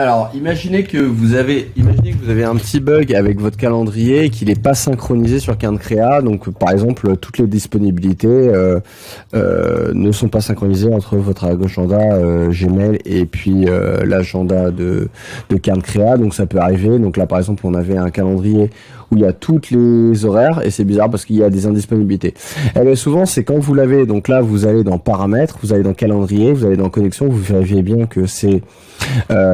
Alors, imaginez que vous avez un petit bug avec votre calendrier et qu'il n'est pas synchronisé sur CanCrea. Donc, par exemple, toutes les disponibilités ne sont pas synchronisées entre votre agenda Gmail et puis l'agenda de CanCrea. Donc, ça peut arriver. Donc là, par exemple, on avait un calendrier où il y a toutes les horaires et c'est bizarre parce qu'il y a des indisponibilités. Et bien souvent, c'est quand vous l'avez. Donc là, vous allez dans Paramètres, vous allez dans Calendrier, vous allez dans Connexion, vous vérifiez bien que c'est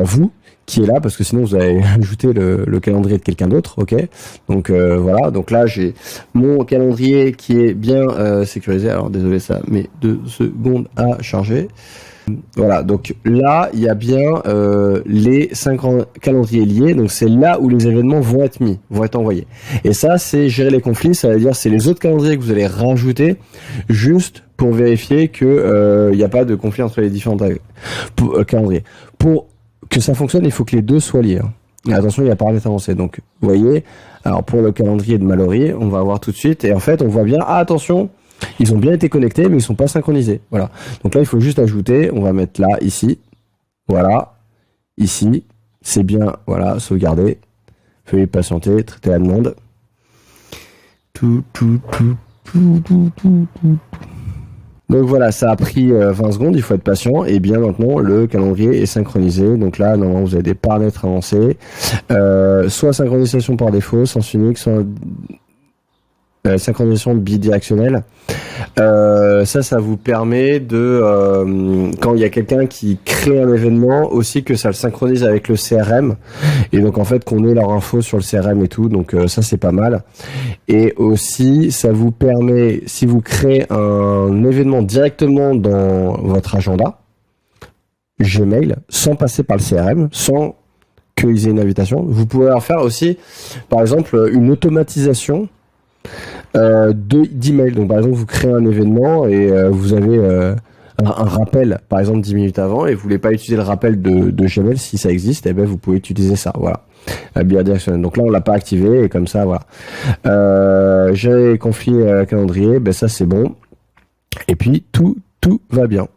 vous qui est là, parce que sinon vous allez ajouter le calendrier de quelqu'un d'autre, ok. Donc voilà, donc là j'ai mon calendrier qui est bien sécurisé. Alors désolé, ça met 2 secondes à charger. Voilà, donc là il y a bien les 5 calendriers liés, donc c'est là où les événements vont être envoyés. Et ça c'est gérer les conflits, ça veut dire c'est les autres calendriers que vous allez rajouter juste pour vérifier que il n'y a pas de conflit entre les différents calendriers. Pour que ça fonctionne, il faut que les deux soient liés. Et attention, il y a paramètres avancés. Donc, vous voyez, alors pour le calendrier de Mallory, on va voir tout de suite. Et en fait, on voit bien, attention, ils ont bien été connectés, mais ils sont pas synchronisés. Voilà. Donc là, il faut juste ajouter. On va mettre là, ici. Voilà. Ici. C'est bien, voilà, sauvegarder. Veuillez patienter, traiter la demande. Donc voilà, ça a pris 20 secondes, il faut être patient. Et bien maintenant, le calendrier est synchronisé. Donc là, normalement, vous avez des paramètres avancés. Soit synchronisation par défaut, sens unique, soit synchronisation bidirectionnelle. Ça vous permet de, quand il y a quelqu'un qui crée un événement, aussi que ça le synchronise avec le CRM. Et donc en fait, qu'on ait leur info sur le CRM et tout. Donc ça, c'est pas mal. Et aussi, ça vous permet, si vous créez un événement directement dans votre agenda Gmail, sans passer par le CRM, sans qu'ils aient une invitation, vous pouvez leur faire aussi, par exemple, une automatisation d'email. Donc par exemple, vous créez un événement et vous avez un rappel, par exemple 10 minutes avant, et vous voulez pas utiliser le rappel de Gmail, si ça existe, et ben vous pouvez utiliser ça. Voilà. Bidirectionnel. Donc là, on l'a pas activé et comme ça, voilà. J'ai conflit calendrier, ben ça c'est bon. Et puis tout va bien.